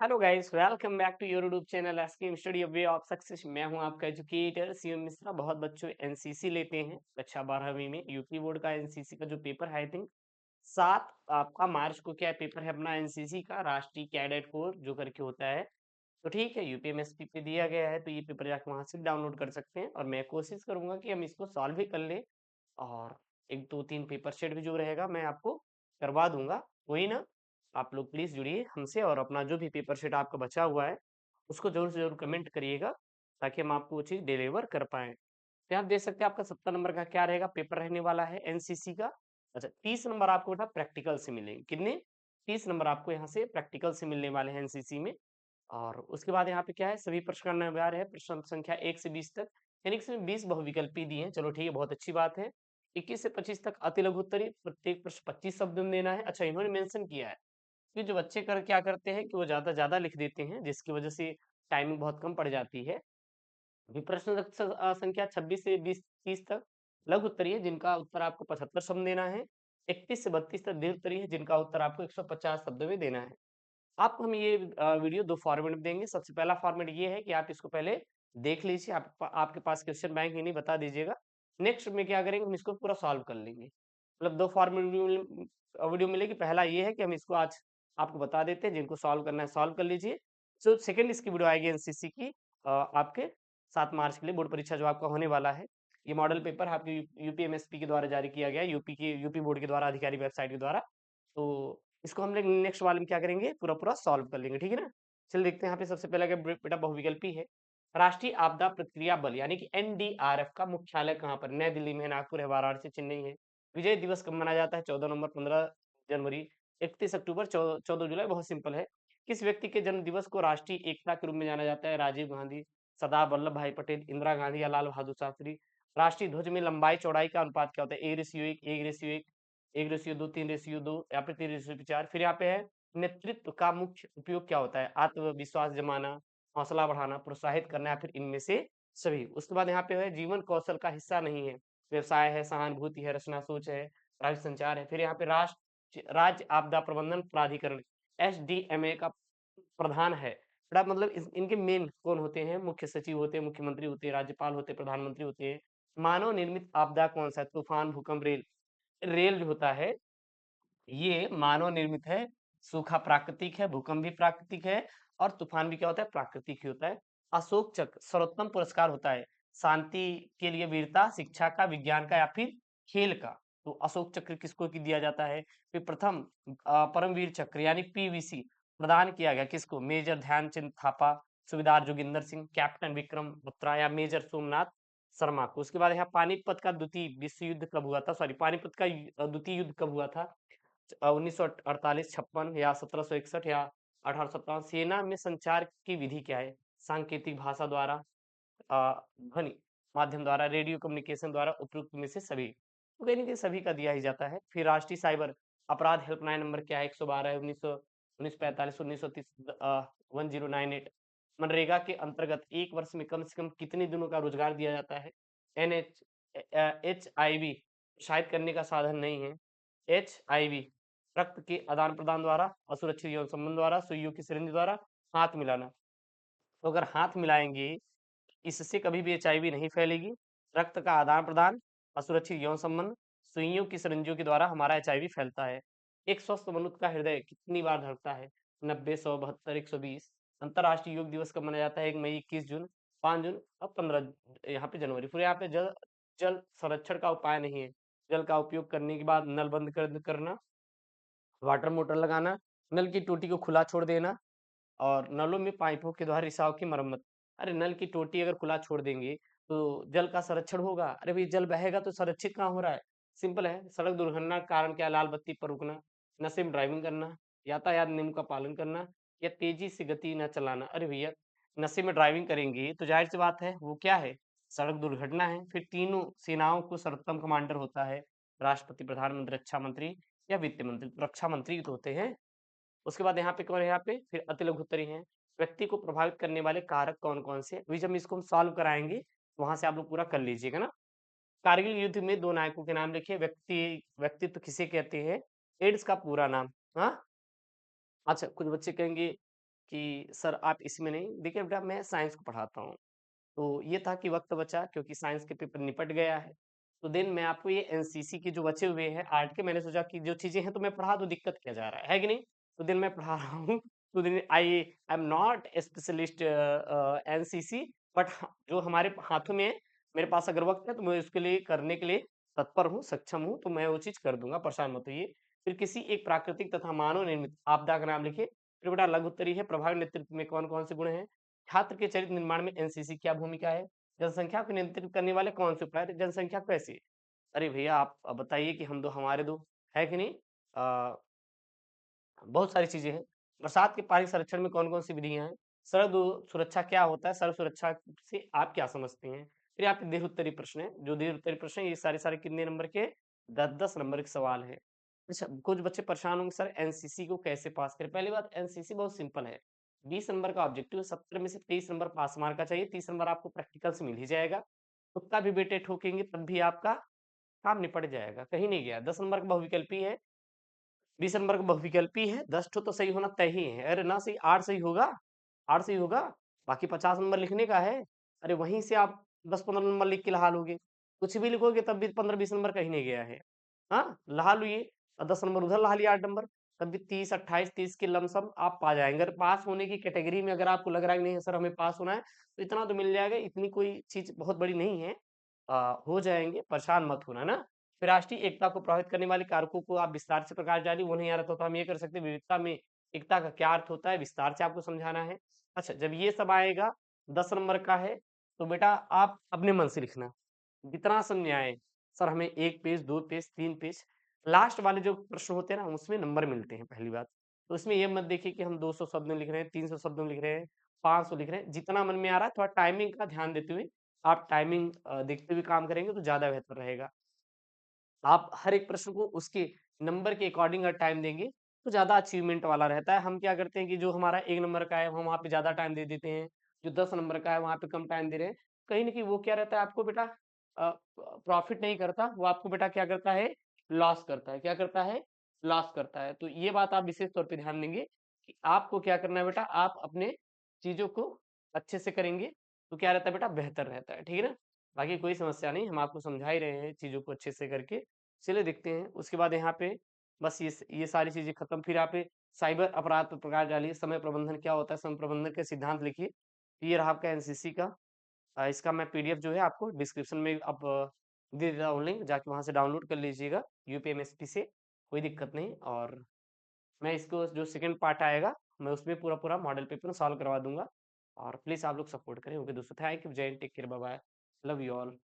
Hello guys, welcome back to your YouTube channel asking study way of success. मैं हूं आपका educator CM Mishra. बहुत बच्चों एनसीसी लेते हैं कक्षा 12वीं में। यूपी बोर्ड का एनसीसी का जो पेपर है, आई थिंक 7 आपका मार्च को क्या पेपर है अपना एनसीसी का, राष्ट्रीय कैडेट कोर जो करके होता है। तो ठीक है, यूपीएमएसपी पे दिया गया है, तो ये पेपर जाकर वहां से डाउनलोड कर सकते हैं और मैं कोशिश करूंगा कि हम इसको सॉल्व भी कर ले। और एक दो तीन पेपर सेट भी जो रहेगा मैं आपको करवा दूंगा। वही ना, आप लोग प्लीज जुड़िए हमसे और अपना जो भी पेपर सेट आपका बचा हुआ है उसको जरूर से जरूर कमेंट करिएगा, ताकि हम आपको वो चीज़ डिलीवर कर पाएँ। तो आप देख सकते हैं आपका 70 नंबर का क्या रहेगा पेपर रहने वाला है एनसीसी का। अच्छा, 30 नंबर आपको बेटा प्रैक्टिकल से मिलेंगे। कितने? 30 नंबर आपको यहाँ से प्रैक्टिकल से मिलने वाले हैं एनसीसी में। और उसके बाद यहाँ पे क्या है, सभी प्रश्न का नंबर है प्रश्न संख्या 1 से 20 तक, यानी कि इसमें 20 बहुविकल्पी दिए हैं। चलो ठीक है, बहुत अच्छी बात है। 21 से 25 तक अति लघु उत्तरीय, प्रत्येक प्रश्न 25 शब्द में देना है। अच्छा, इन्होंने मेंशन किया है कि जो बच्चे कर क्या करते हैं कि वो ज़्यादा लिख देते हैं, जिसकी वजह से टाइमिंग बहुत कम पड़ जाती है। अभी प्रश्न संख्या 26 से 20 30 तक लघु उत्तरीय, जिनका उत्तर आपको 75 शब्द देना है। 31 से 32 तक दीर्घ उत्तरीय, जिनका उत्तर आपको 150 शब्दों में देना है। आपको हम ये वीडियो 2 फॉर्मेट में देंगे। सबसे पहला फॉर्मेट ये है कि आप इसको पहले देख लीजिए, आपके पास क्वेश्चन बैंक ही नहीं, बता दीजिएगा। नेक्स्ट में क्या करेंगे, हम इसको पूरा सॉल्व कर लेंगे। मतलब 2 फॉर्मेट वीडियो मिलेगी। पहला ये है कि हम इसको आज आपको बता देते हैं, जिनको सॉल्व करना है सॉल्व कर लीजिए। सो सेकंड इसकी वीडियो आएगी एनसीसी की, आपके 7 मार्च के लिए बोर्ड परीक्षा जो आपका होने वाला है। ये मॉडल पेपर आपके यूपीएमएसपी के द्वारा जारी किया गया है, यूपी बोर्ड के द्वारा, आधिकारिक वेबसाइट के द्वारा। तो इसको हम लोग नेक्स्ट वाले में क्या करेंगे, पूरा सॉल्व कर लेंगे, ठीक है ना। चलिए देखते हैं यहाँ पे सबसे पहले क्या बेटा बहुविकल्पी है। राष्ट्रीय आपदा प्रतिक्रिया बल यानी कि एनडीआरएफ का मुख्यालय कहाँ पर? नई दिल्ली में है, नागपुर है, वाराणसी, चेन्नई है। विजय दिवस कब मनाया जाता है? 14 नवंबर, 15 जनवरी, 31 अक्टूबर, 14 जुलाई। बहुत सिंपल है। किस व्यक्ति के जन्म दिवस को राष्ट्रीय एकता के रूप में जाना जाता है? राजीव गांधी, सरदार वल्लभ भाई पटेल, इंदिरा गांधी या लाल बहादुर शास्त्री। राष्ट्रीय ध्वज में लंबाई चौड़ाई का अनुपात क्या होता है? ए रेशियो एक, एक रेशियो एक, एक रेशियो दो, तीन रेशियो दो, या फिर तीन रेशियो चार। फिर यहाँ पे है नेतृत्व का मुख्य उपयोग क्या होता है? आत्मविश्वास जमाना, हौसला बढ़ाना, प्रोत्साहित करना, या फिर इनमें से सभी। उसके बाद यहाँ पे है जीवन कौशल का हिस्सा नहीं है। व्यवसाय है, सहानुभूति है, रचना सोच है, राज्य संचार है। फिर यहाँ पे राज्य आपदा प्रबंधन प्राधिकरण एसडीएमए का प्रधान है। बड़ा मतलब इनके मेन कौन होते हैं? मुख्य सचिव होते हैं, मुख्यमंत्री होते हैं, राज्यपाल होते हैं, प्रधानमंत्री होते हैं। मानव निर्मित आपदा कौन सा है? तूफान, भूकंप, रेल। रेल जो होता है ये मानव निर्मित है। सूखा प्राकृतिक है, भूकंप भी प्राकृतिक है, और तूफान भी क्या होता है? प्राकृतिक ही होता है। अशोक चक्र सर्वोत्तम पुरस्कार होता है शांति के लिए, वीरता, शिक्षा का, विज्ञान का, या फिर खेल का। तो अशोक चक्र किसको की दिया जाता है? फिर प्रथम परमवीर चक्र यानी पीवीसी प्रदान किया गया किसको? मेजर ध्यानचंद थापा, सुबेदार जोगिंदर सिंह, कैप्टन विक्रम बत्रा, या मेजर सोमनाथ शर्मा को। उसके बाद यहाँ पानीपत का द्वितीय विश्व युद्ध कब हुआ था? सॉरी, पानीपत का द्वितीय युद्ध कब हुआ था? 1948-56 या 1761 या 1857। सेना में संचार की विधि क्या है? सांकेतिक भाषा द्वारा, ध्वनि माध्यम द्वारा, रेडियो कम्युनिकेशन द्वारा, उपयुक्त में से सभी। तो कहीं ना कहीं सभी का दिया ही जाता है। फिर राष्ट्रीय साइबर अपराध हेल्पलाइन नंबर क्या है? 112 है, 1945, 1930, 1098। मनरेगा के अंतर्गत एक वर्ष में कम से कम कितने दिनों का रोजगार दिया जाता है? HIV शायद करने का साधन नहीं है। HIV रक्त के आदान प्रदान द्वारा, असुरक्षित यौन संबंध द्वारा, सुइयों की सिरिंज द्वारा, हाथ मिलाना। तो अगर हाथ मिलाएंगे, इससे कभी भी HIV नहीं फैलेगी। रक्त का आदान प्रदान, असुरक्षित यौन संबंध, सुइयों की सिरिंजों के द्वारा हमारा HIV फैलता है। एक स्वस्थ मनुष्य का हृदय कितनी बार धड़कता है? 90, 100, 72, 120। अंतर्राष्ट्रीय योग दिवस कब मनाया जाता है? 1 मई, 21 जून, 5 जून और 15 यहाँ पे जनवरी। फिर यहाँ पे जल जल संरक्षण का उपाय नहीं है। जल का उपयोग करने के बाद नल बंद करना, वाटर मोटर लगाना, नल की टोटी को खुला छोड़ देना, और नलों में पाइपों के द्वारा रिसाव की मरम्मत। अरे नल की टोटी अगर खुला छोड़ देंगे तो जल का संरक्षण होगा? अरे भाई, जल बहेगा तो संरक्षित कहाँ हो रहा है? सिंपल है। सड़क दुर्घटना का कारण क्या? लाल बत्ती पर रुकना, नशे में ड्राइविंग करना, यातायात नियम का पालन करना, या तेजी से गति न चलाना। अरे भैया, नशे में ड्राइविंग करेंगे तो जाहिर सी बात है वो क्या है? सड़क दुर्घटना है। फिर तीनों सेनाओं को सर्वोत्तम कमांडर होता है राष्ट्रपति, प्रधानमंत्री, रक्षा मंत्री या वित्त मंत्री। तो रक्षा मंत्री तो होते हैं। उसके बाद यहाँ पे कौन है? यहाँ पे फिर अति लघु उत्तरीय हैं। व्यक्ति को प्रभावित करने वाले कारक कौन कौन से? अभी जब इसको हम सॉल्व कराएंगे तो वहां से आप लोग पूरा कर लीजिएगा ना। कारगिल युद्ध में 2 नायकों के नाम लिखिए। व्यक्तित्व किसे कहते हैं? एड्स का पूरा नाम। हाँ, अच्छा, कुछ बच्चे कहेंगे कि सर आप इसमें नहीं देखिए बेटा मैं साइंस को पढ़ाता हूँ। तो ये था कि वक़्त बचा क्योंकि साइंस के पेपर निपट गया है। तो देन मैं आपको ये एनसीसी के जो बचे हुए हैं आर्ट के मैंने सोचा कि जो चीज़ें हैं तो मैं पढ़ा दूँ दिक्कत क्या जा रहा है कि नहीं? तो देन मैं पढ़ा रहा हूँ। तो then I am not a specialist NCC but uh जो हमारे हाथों में है, मेरे पास अगर वक़्त है तो मैं उसके लिए करने के लिए तत्पर हूँ, सक्षम हूँ, तो मैं वो चीज़ कर दूँगा, परेशान मत होइए। फिर किसी एक प्राकृतिक तथा मानव निर्मित आपदा का नाम लिखिए। फिर बेटा लघु उत्तरीय है, प्रभावी नेतृत्व में कौन-कौन से गुण हैं? छात्र के चरित्र निर्माण में एनसीसी क्या भूमिका है? जनसंख्या को नियंत्रित करने वाले कौन से उपाय थे? जनसंख्या कैसे? अरे भैया आप बताइए कि हम 2 हमारे 2 है कि नहीं? बहुत सारी चीज़ें हैं। बरसात के पानी संरक्षण में कौन-कौन सी विधियाँ हैं? सड़क सुरक्षा क्या होता है? सड़क सुरक्षा से आप क्या समझते हैं? फिर आपके दीर्घ उत्तरीय प्रश्न हैं, जो दीर्घ उत्तरीय प्रश्न हैं ये सारे-सारे कितने नंबर के? 10-10 नंबर के सवाल हैं। अच्छा, कुछ बच्चे परेशान होंगे सर एनसीसी को कैसे पास करें? पहली बात एनसीसी बहुत सिंपल है। 20 नंबर का ऑब्जेक्टिव है, 70 में से 23 नंबर पास मार्क का चाहिए, 30 नंबर आपको प्रैक्टिकल से मिल ही जाएगा। तुक्का भी बेटे ठोकेंगे तब भी आपका काम निपट जाएगा, कहीं नहीं गया। 10 नंबर का बहुविकल्पी है, 20 नंबर का बहुविकल्पी है, 10 ठो तो सही होना तय ही है। अरे ना सही 8 सही होगा, 8 सही होगा, बाकी 50 नंबर लिखने का है। अरे वहीं से आप 10-15 नंबर लिख के लहा लोगे। कुछ भी लिखोगे तब भी 15-20 नंबर कहीं नहीं गया है। हाँ, लहा लो ये 10 नंबर उधर लहा लिया 8 नंबर, तब भी 30, 28, 30 के लमसम आप पा जाएँगे। अगर पास होने की कैटेगरी में अगर आपको लग रहा है कि नहीं सर हमें पास होना है, तो इतना तो मिल जाएगा, इतनी कोई चीज़ बहुत बड़ी नहीं है। हो जाएँगे, परेशान मत होना ना। फिर राष्ट्रीय एकता को प्रभावित करने वाले कारकों को आप विस्तार से प्रकाश डालिए, वो नहीं आ रहा तो हम ये कर सकते हैं विविधता में एकता का क्या अर्थ होता है, विस्तार से आपको समझाना है। अच्छा, जब ये सब आएगा 10 नंबर का है, तो बेटा आप अपने मन से लिखना, जितना समझ में आए। सर हमें 1 पेज, 2 पेज, 3 पेज, लास्ट वाले जो प्रश्न होते हैं ना, उसमें नंबर मिलते हैं पहली बात। तो इसमें ये मत देखिए कि हम 200 शब्द में लिख रहे हैं, 300 शब्द में लिख रहे हैं, 500 लिख रहे हैं, जितना मन में आ रहा है थोड़ा टाइमिंग का ध्यान देते हुए आप टाइमिंग देखते हुए काम करेंगे तो ज़्यादा बेहतर रहेगा। आप हर एक प्रश्न को उसके नंबर के अकॉर्डिंग अगर टाइम देंगे, तो ज़्यादा अचीवमेंट वाला रहता है। हम क्या करते हैं कि जो हमारा 1 नंबर का है, हम वहाँ पे ज़्यादा टाइम दे देते हैं। जो 10 नंबर का है, वहाँ पे कम टाइम दे रहे हैं। कहीं न कहीं वो क्या रहता है आपको बेटा प्रॉफ़िट नहीं करता, वो आपको बेटा क्या करता है, लॉस करता है। क्या करता है? लॉस करता है। तो ये बात आप विशेष तौर पे ध्यान देंगे कि आपको क्या करना है बेटा, आप अपने चीज़ों को अच्छे से करेंगे, तो क्या रहता है बेटा, बेहतर रहता है। ठीक है ना? बाकी कोई समस्या नहीं, हम आपको समझा ही रहे हैं चीज़ों को अच्छे से करके। चलिए देखते हैं, उसके बाद यहाँ पे बस ये सारी चीज़ें खत्म। फिर यहाँ पे साइबर अपराध पर प्रकाश डालिए, समय प्रबंधन क्या होता है, समय प्रबंधन के सिद्धांत लिखिए। ये रहा आपका एनसीसी का। इसका मैं पीडीएफ जो है आपको डिस्क्रिप्शन में अब दे देता हूँ लिंक, जाके वहाँ से डाउनलोड कर लीजिएगा यूपीएमएसपी से, कोई दिक्कत नहीं। और मैं इसको जो सेकंड पार्ट आएगा, मैं उसमें पूरा-पूरा मॉडल पेपर सॉल्व करवा दूँगा। और प्लीज़ आप लोग सपोर्ट करें। ओके दोस्तों, थैंक यू, जय Hind, take care, bye bye, love you all.